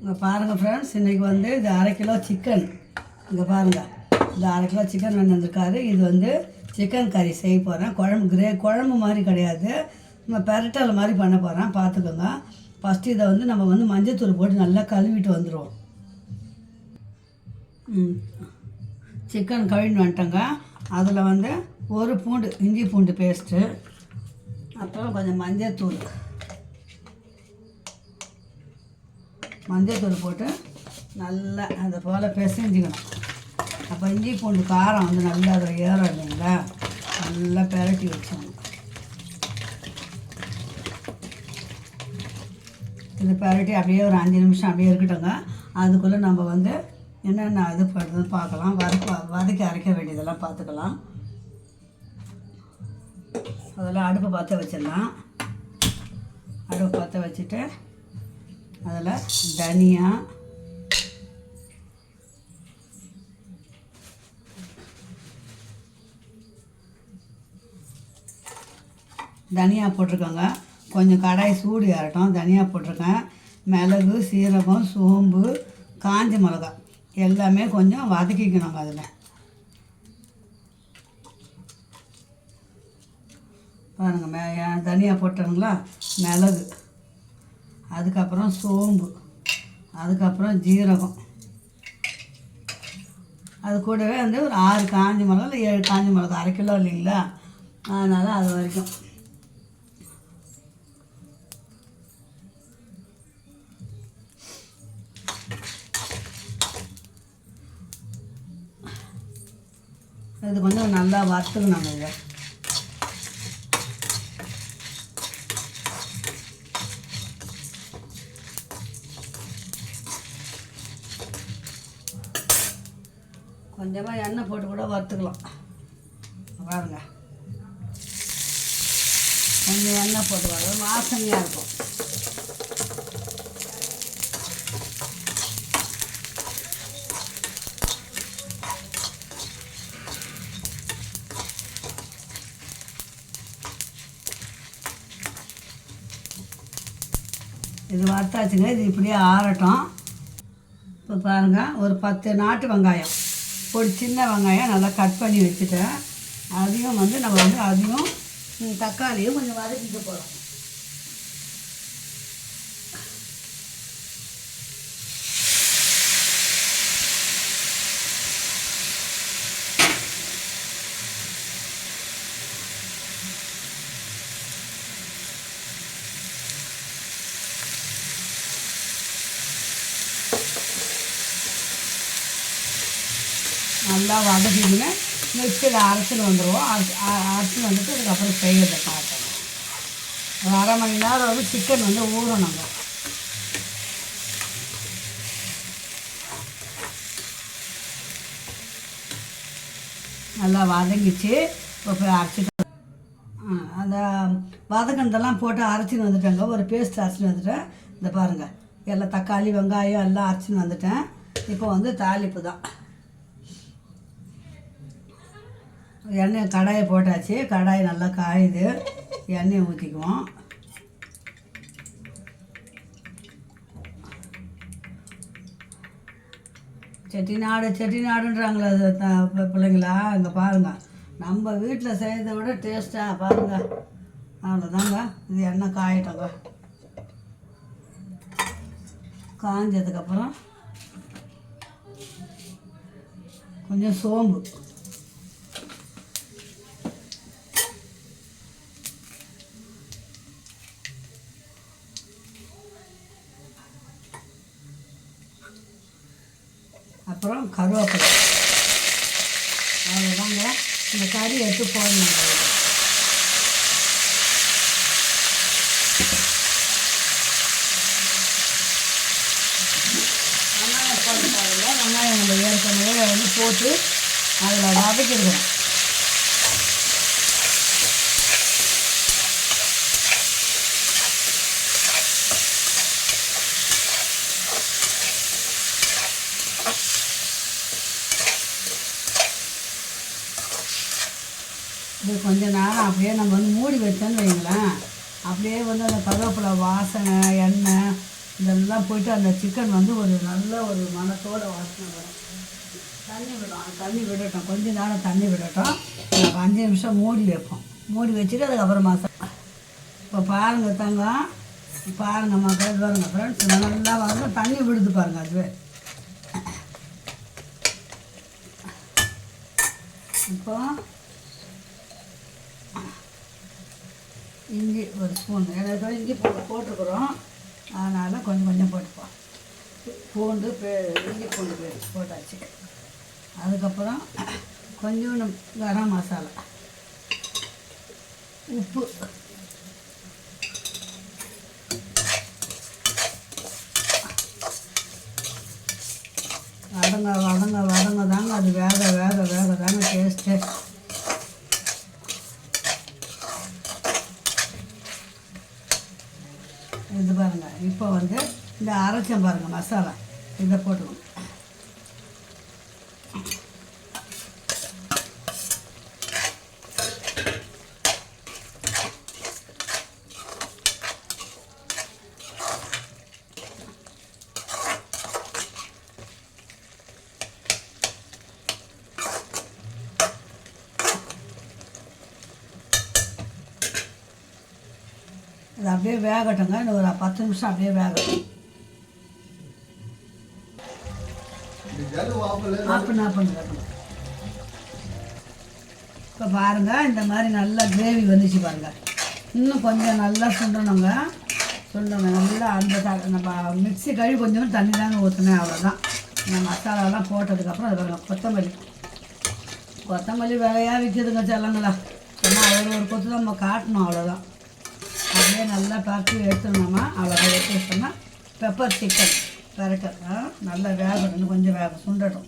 இங்கே பாருங்கள் ஃப்ரெண்ட்ஸ், இன்றைக்கி வந்து இது 1/2 கிலோ சிக்கன். இங்கே பாருங்கள், இந்த 1/2 கிலோ சிக்கன் வந்துருக்காரு. இது வந்து சிக்கன் கறி செய்ய போகிறேன். குழம்பு மாதிரி கிடையாது, நம்ம பெரட்டல் மாதிரி பண்ண போகிறேன். பார்த்துக்கோங்க. ஃபஸ்ட்டு இதை வந்து நம்ம வந்து மஞ்சத்தூள் போட்டு நல்லா கழுவிட்டு வந்துடுவோம். சிக்கன் கழுவிட்டு வந்துட்டோங்க. அதில் வந்து ஒரு பூண்டு, இஞ்சி பூண்டு பேஸ்ட்டு, அப்புறம் கொஞ்சம் மஞ்சத்தூள் போட்டு நல்லா அதை போல் பிசைஞ்சிக்கணும். அப்போ இஞ்சி பூண்டு காரம் வந்து நல்லா அதில் ஏறும் இல்லைங்களா. நல்லா பெரட்டி வச்சோம். இது பெரட்டி அப்படியே ஒரு 5 நிமிஷம் அப்படியே இருக்கட்டுங்க. அதுக்குள்ளே நம்ம வந்து என்னென்ன இது பண்ணுறது பார்க்கலாம். வதக்கி அரைக்க வேண்டியதெல்லாம் பார்த்துக்கலாம். அதெல்லாம் அடுப்பை பற்ற வச்சிடலாம். அடுப்பு பற்ற வச்சுட்டு அதில் தனியா போட்டிருக்கோங்க. கொஞ்சம் கடாய் சூடு ஏறட்டும். தனியா போட்டிருக்கேன். மிளகு, சீரகம், சோம்பு, காஞ்ச மிளகாய் எல்லாமே கொஞ்சம் வதக்கிக்கணுங்க. அதில் பாருங்கள், தனியா போட்டுருங்களா. மிளகு, அதுக்கப்புறம் சோம்பு, அதுக்கப்புறம் ஜீரகம், அது கூடவே வந்து ஒரு 6 காஞ்ச மிளகா இல்லை 7 காஞ்ச மிளகா, 1/2 கிலோ இல்லைங்களா, அதனால் அது வரைக்கும். இது கொஞ்சம் நல்லா வறுத்துக்கணும். இதை கொஞ்சமாக எண்ணெய் போட்டு கூட வறுத்துக்கலாம். பாருங்க, கொஞ்சம் எண்ணெய் போட்டு வர வாசனையாக இருக்கும். இது வறுத்தாச்சுங்க. இது இப்படியே ஆறட்டும். இப்போ பாருங்கள், ஒரு 10 நாட்டு வெங்காயம், ஒரு சின்ன வெங்காயம் நல்லா கட் பண்ணி வச்சுட்டேன். அதையும் வந்து நம்ம வந்து அதையும் தக்காளியும் கொஞ்சம் வதக்கிக்க போகிறோம். நல்லா வதக்கிங்க. மிக்சியில் அரைச்சின்னு வந்துடுவோம். அரைச்சின்னு வந்துட்டு அதுக்கப்புறம் செய்யறதை பார்க்கணும். ஒரு 1/2 மணி நேரம் வந்து சிக்கன் வந்து ஊறணுங்க. நல்லா வதங்கிச்சு. இப்போ போய் அரைச்சிட்டு அந்த வதக்கினதெல்லாம் போட்டு அரைச்சின்னு வந்துட்டேங்க. ஒரு பேஸ்ட் அரைச்சின்னு வந்துட்டேன். இந்த பாருங்கள், எல்லாம் தக்காளி வெங்காயம் எல்லாம் அரைச்சின்னு வந்துட்டேன். இப்போ வந்து தாளிப்பு தான். எண்ணெய் கடாயை போட்டாச்சு. கடாய் நல்லா காயுது. எண்ணெயை ஊற்றிக்குவோம். செட்டிநாடுன்றாங்களே அது பிள்ளைங்களா. இங்கே பாருங்கள், நம்ம வீட்டில் செய்கிறத விட டேஸ்ட்டாக பாருங்கள். அவ்வளோதாங்க. இது எண்ணெய் காயட்டோங்க. காஞ்சதுக்கப்புறம் கொஞ்சம் சோம்பு, அப்புறம் கருவேப்பிலை. அவ்வளோதாங்க. இந்த கறி எடுத்து போடணும். வெங்காயம் போட்டு பாருங்க. வெங்காயம் நம்ம ஏற்கனவே வந்து போட்டு அதில் வதக்கிடுவோம். இது கொஞ்சம் நேரம் அப்படியே நம்ம வந்து மூடி வச்சோன்னு வைங்களேன், அப்படியே வந்து அந்த கருவேப்பிலை வாசனை, எண்ணெய் இதெல்லாம் போயிட்டு அந்த சிக்கன் வந்து ஒரு நல்ல ஒரு மணத்தோட வாசனை வரும். தண்ணி விடும், தண்ணி விடட்டும், கொஞ்சம் நேரம் தண்ணி விடட்டும். 5 நிமிஷம் மூடி வைப்போம். மூடி வச்சுட்டு அதுக்கப்புறம் மசாலா. இப்போ பாருங்கள் தங்கம், பாருங்கள் மக்கள், பாருங்கள் ஃப்ரெண்ட்ஸ், நல்லா வந்து தண்ணி விடுது பாருங்கள். அதுவே இப்போ இஞ்சி ஒரு ஸ்பூன், ஏதாவது இஞ்சி போட்டுருக்குறோம், அதனால் கொஞ்சம் கொஞ்சம் போட்டுப்போம். பூண்டு இஞ்சி பூண்டு போட்டாச்சு. அதுக்கப்புறம் கொஞ்சம் கரம் மசாலா, உப்பு, வதங்க தாங்க அது வேக தாங்க டேஸ்ட்டு. இது பாருங்கள், இப்போ வந்து இந்த அரைச்சம் பாருங்கள் மசாலா, இதை போட்டுக்கணும். அது அப்படியே வேகட்டுங்க, இன்னும் ஒரு 10 நிமிஷம் அப்படியே வேகட்டும். ஆஃப். இப்போ பாருங்கள், இந்த மாதிரி நல்லா கிரேவி வந்துச்சு பாருங்கள். இன்னும் கொஞ்சம் நல்லா சுண்டணுங்க, நல்லா அந்த நம்ம மிக்ஸி கழுவி கொஞ்சம் தண்ணி தாங்க ஊற்றுனேன், அவ்வளோதான். இந்த மசாலாலாம் போட்டதுக்கப்புறம் அது பாருங்கள், கொத்தமல்லி விலையாக விற்கிதுங்க செல்லங்களா. ஏன்னா ஒரு கொத்து தான் நம்ம காட்டணும், அவ்வளோதான். அப்படியே நல்லா பரட்டி எடுத்துடணுமா, அவ்வளோதான். எடுத்து வச்சோம்னா பெப்பர் சிக்கன் பெரட்டல் நல்லா வேகட்டும், கொஞ்சம் சுண்டட்டும்.